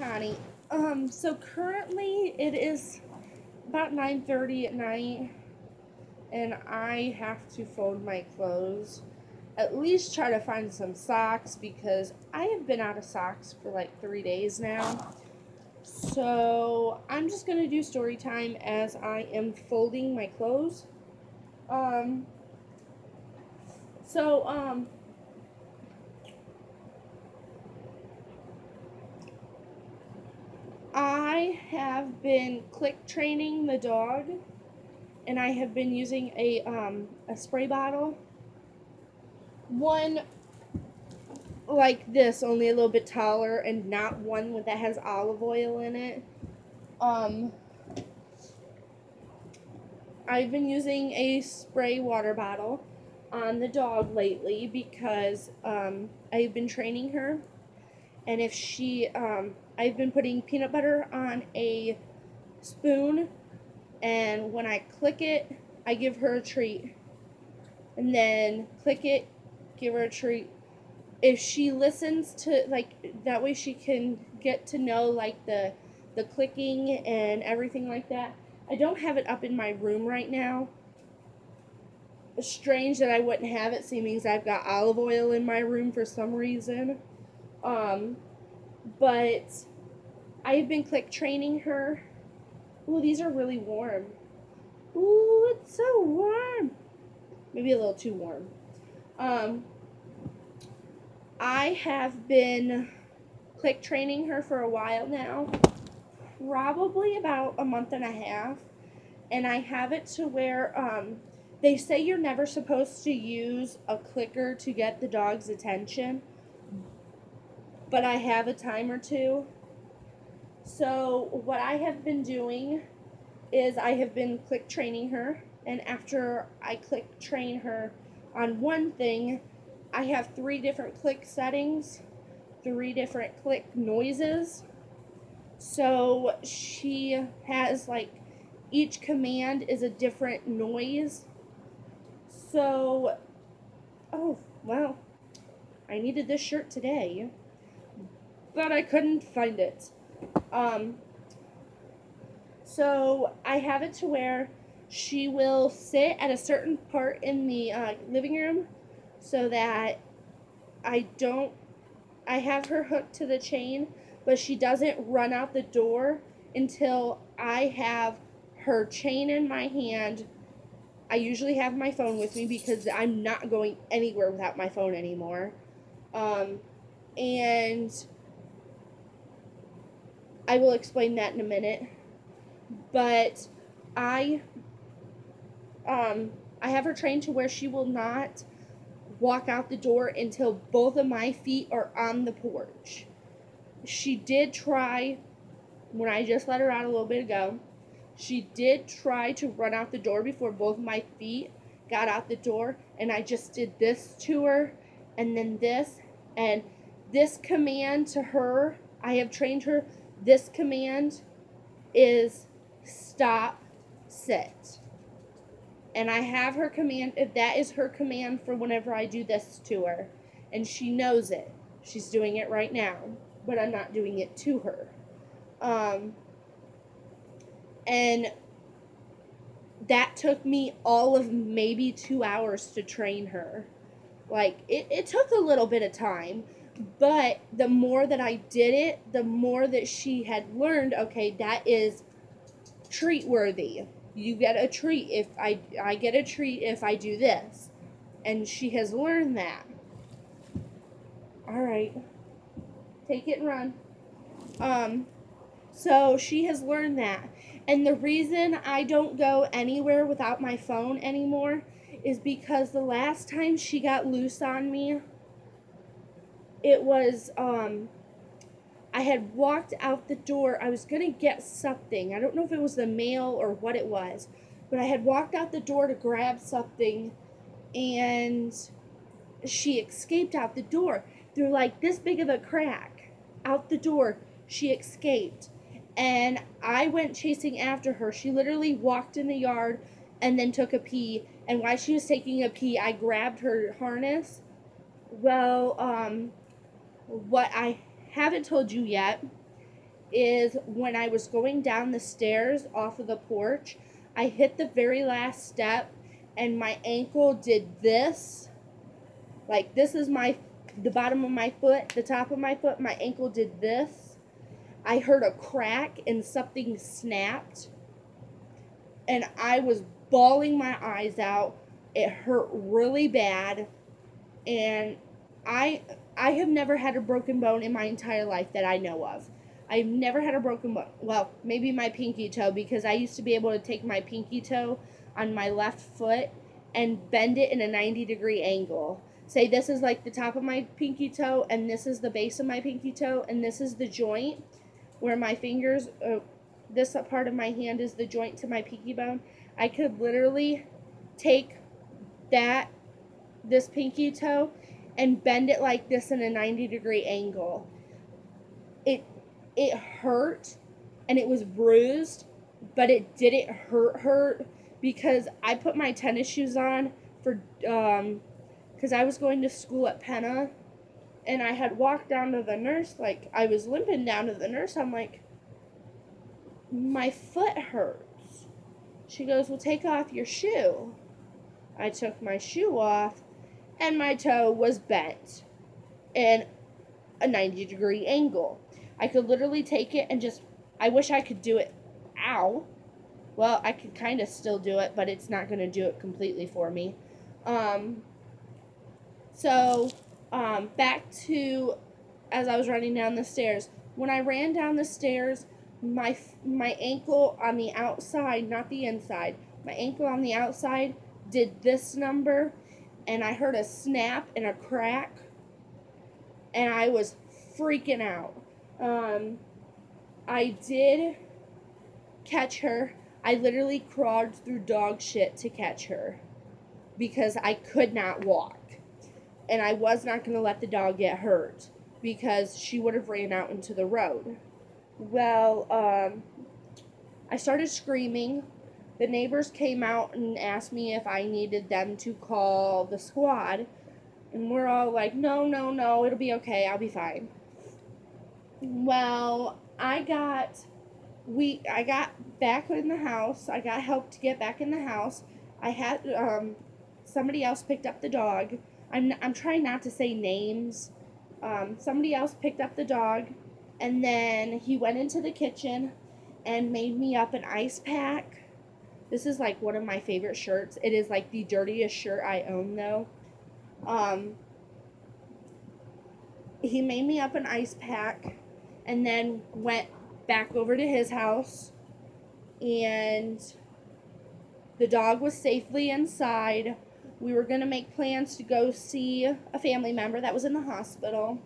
Connie. So currently it is about 9:30 at night, and I have to fold my clothes. At least try to find some socks because I have been out of socks for like 3 days now. So I'm just gonna do story time as I am folding my clothes. Um, so I have been click training the dog, and I have been using a spray bottle. One like this, only a little bit taller, and not one that has olive oil in it. Um, I've been using a spray water bottle on the dog lately because I've been training her, and if she, I've been putting peanut butter on a spoon, and when I click it, I give her a treat, and then click it, give her a treat. If she listens to, like, that way she can get to know like the clicking and everything like that. I don't have it up in my room right now. It's strange that I wouldn't have it, seeing as I've got olive oil in my room for some reason. Um, but I've been click training her. Ooh, these are really warm. Ooh, it's so warm. Maybe a little too warm. I have been click training her for a while now, probably about a month and a half, and I have it to where they say you're never supposed to use a clicker to get the dog's attention, but I have a time or two. So what I have been doing is I have been click training her, and after I click train her on one thing, I have 3 different click settings, 3 different click noises. So she has, like, each command is a different noise. So, oh, well, I needed this shirt today, but I couldn't find it. Um, so I have it to where she will sit at a certain part in the living room so that I don't, I have her hooked to the chain, but she doesn't run out the door until I have her chain in my hand. I usually have my phone with me because I'm not going anywhere without my phone anymore. And I will explain that in a minute. But I I have her trained to where she will not walk out the door until both of my feet are on the porch. She did try, when I just let her out a little bit ago, she did try to run out the door before both my feet got out the door, and I just did this to her, and then this, and this command to her, I have trained her, this command is stop, sit. And I have her command, if that is her command for whenever I do this to her. And she knows it. She's doing it right now, but I'm not doing it to her. And that took me all of maybe 2 hours to train her. Like, it took a little bit of time, but the more that I did it, the more that she had learned, okay, that is treat worthy. You get a treat if I get a treat if I do this. And she has learned that. All right. Take it and run. So she has learned that. And the reason I don't go anywhere without my phone anymore is because the last time she got loose on me, it was I had walked out the door. I was going to get something. I don't know if it was the mail or what it was, but I had walked out the door to grab something, and she escaped out the door. Through like this big of a crack out the door, she escaped. And I went chasing after her. She literally walked in the yard and then took a pee. And while she was taking a pee, I grabbed her harness. Well, what I haven't told you yet is when I was going down the stairs off of the porch, I hit the very last step and my ankle did this. Like, this is the bottom of my foot, the top of my foot, my ankle did this. I heard a crack and something snapped. And I was bawling my eyes out. It hurt really bad. And I have never had a broken bone in my entire life that I know of. I've never had a broken bone. Well, maybe my pinky toe, because I used to be able to take my pinky toe on my left foot and bend it in a 90-degree angle. Say this is like the top of my pinky toe, and this is the base of my pinky toe, and this is the joint where my fingers, this part of my hand is the joint to my pinky bone. I could literally take this pinky toe and bend it like this in a 90-degree angle. It hurt and it was bruised, but it didn't hurt because I put my tennis shoes on for because I was going to school at Penna, and I had walked down to the nurse, like I was limping down to the nurse. I'm like, my foot hurts. She goes, well, take off your shoe. I took my shoe off and my toe was bent in a 90-degree angle. I could literally take it and just, I wish I could do it. Ow. Well, I could kind of still do it, but it's not going to do it completely for me. Back to as I was running down the stairs. When I ran down the stairs, my ankle on the outside, not the inside, my ankle on the outside did this number, and I heard a snap and a crack, and I was freaking out. I did catch her. I literally crawled through dog shit to catch her because I could not walk. And I was not going to let the dog get hurt because she would have ran out into the road. Well, I started screaming. The neighbors came out and asked me if I needed them to call the squad. And we're all like, no, it'll be okay. I'll be fine. Well, I got back in the house. I got help to get back in the house. I had somebody else picked up the dog. I'm trying not to say names. Somebody else picked up the dog, and then he went into the kitchen and made me up an ice pack. This is like one of my favorite shirts. It is like the dirtiest shirt I own, though. He made me up an ice pack and then went back over to his house, and the dog was safely inside. We were going to make plans to go see a family member that was in the hospital.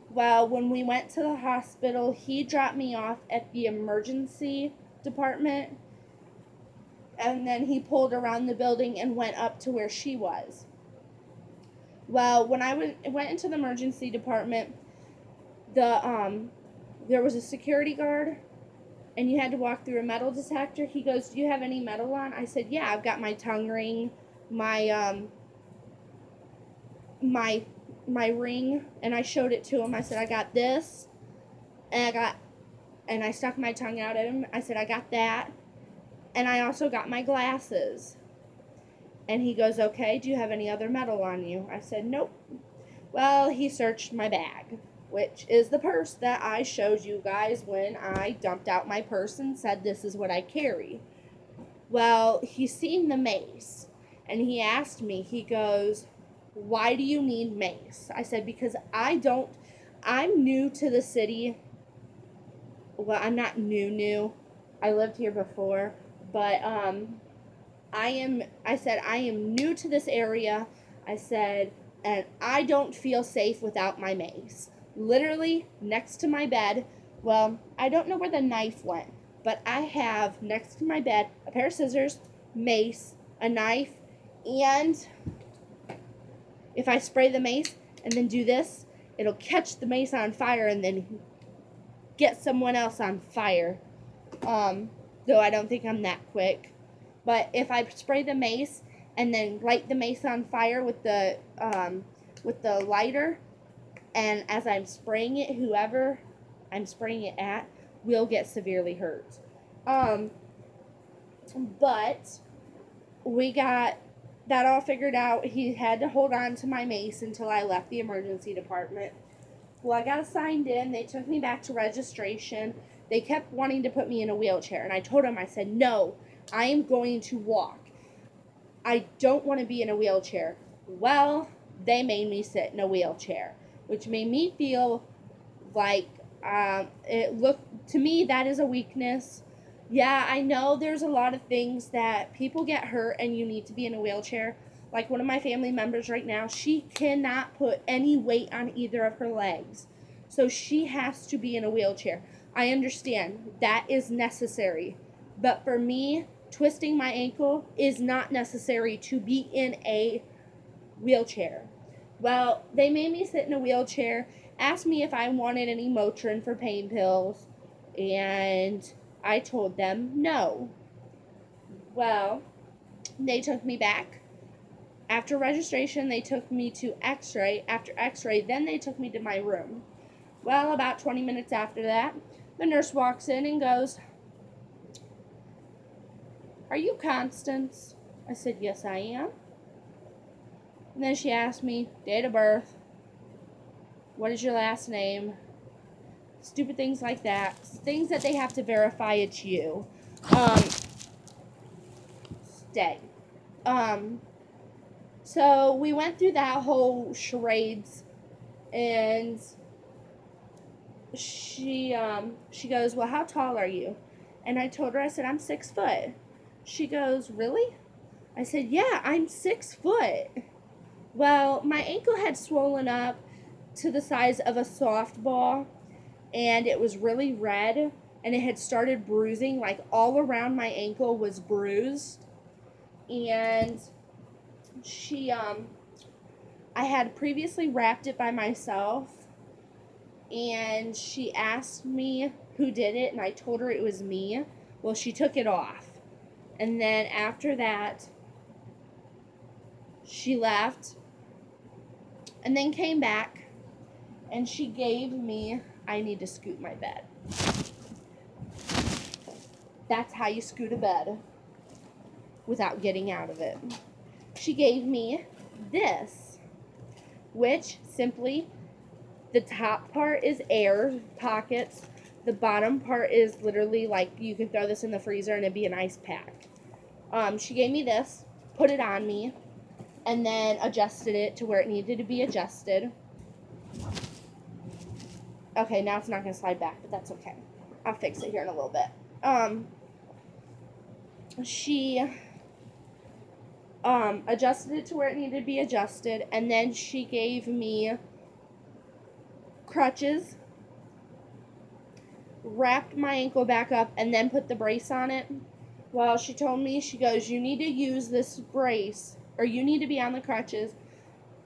Well, when we went to the hospital, he dropped me off at the emergency department, and then he pulled around the building and went up to where she was. Well, when I went into the emergency department, there was a security guard, and you had to walk through a metal detector. He goes, do you have any metal on? I said, yeah, I've got my tongue ring, my ring, and I showed it to him. I said, I got this, and I stuck my tongue out at him. I said, I got that, and I also got my glasses. And he goes, okay, do you have any other metal on you? I said, nope. Well, he searched my bag, which is the purse that I showed you guys when I dumped out my purse and said this is what I carry. Well, he seen the mace, and he asked me, he goes, why do you need mace? I said, because I'm new to the city. Well, I'm not new. I lived here before, but I said, I am new to this area. I said, and I don't feel safe without my mace. Literally next to my bed. Well, I don't know where the knife went, but I have next to my bed a pair of scissors, mace, a knife, and if I spray the mace and then do this, it'll catch the mace on fire and then get someone else on fire. Though I don't think I'm that quick. But if I spray the mace and then light the mace on fire with the lighter, and as I'm spraying it, whoever I'm spraying it at will get severely hurt. But we got that all figured out. He had to hold on to my mace until I left the emergency department. Well, I got assigned in. They took me back to registration. They kept wanting to put me in a wheelchair. And I told them, I said, no, I am going to walk. I don't want to be in a wheelchair. Well, they made me sit in a wheelchair, which made me feel like it looked, to me, that is a weakness. Yeah, I know there's a lot of things that people get hurt and you need to be in a wheelchair. Like one of my family members right now, she cannot put any weight on either of her legs. So she has to be in a wheelchair. I understand that is necessary. But for me, twisting my ankle is not necessary to be in a wheelchair. Well, they made me sit in a wheelchair, asked me if I wanted any Motrin for pain pills, and I told them no. Well, they took me back. After registration, they took me to x-ray. After x-ray, then they took me to my room. Well, about 20 minutes after that, the nurse walks in and goes, "Are you Constance?" I said, "Yes, I am." And then she asked me, date of birth, what is your last name, stupid things like that, things that they have to verify it's you. Stay. So we went through that whole charades, and she goes, "Well, how tall are you?" And I told her, I said, "I'm 6 foot." She goes, "Really?" I said, "Yeah, I'm 6 foot." Well, my ankle had swollen up to the size of a softball, and it was really red, and it had started bruising, like all around my ankle was bruised. And I had previously wrapped it by myself, and she asked me who did it, and I told her it was me. Well, she took it off. And then after that, she left and then came back, and she gave me, I need to scoot my bed. That's how you scoot a bed without getting out of it. She gave me this, which simply, the top part is air pockets. The bottom part is literally like you can throw this in the freezer and it'd be an ice pack. She gave me this, put it on me, and then adjusted it to where it needed to be adjusted. Okay, now it's not going to slide back, but that's okay. I'll fix it here in a little bit. She adjusted it to where it needed to be adjusted, and then she gave me crutches, wrapped my ankle back up, and then put the brace on it. Well, she told me, she goes, "You need to use this brace, or you need to be on the crutches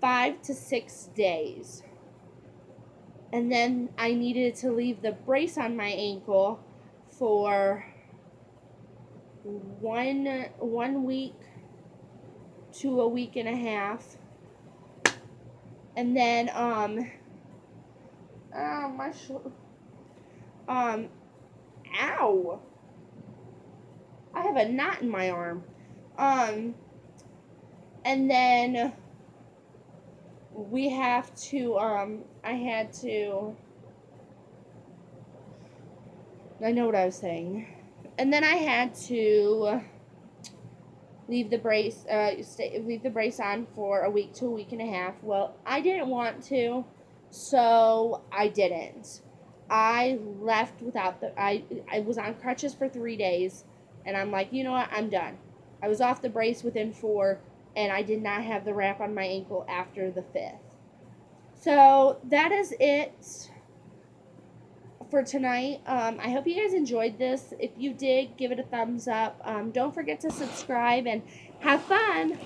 5 to 6 days. And then I needed to leave the brace on my ankle for one week to a week and a half. And then, ow. I have a knot in my arm. And then we have to, I know what I was saying. And then I had to leave the brace on for a week to a week and a half. Well, I didn't want to, so I didn't. I left without I was on crutches for 3 days, and I'm like, you know what, I'm done. I was off the brace within 4, and I did not have the wrap on my ankle after the 5th. So that is it for tonight. I hope you guys enjoyed this. If you did, give it a thumbs up. Don't forget to subscribe and have fun.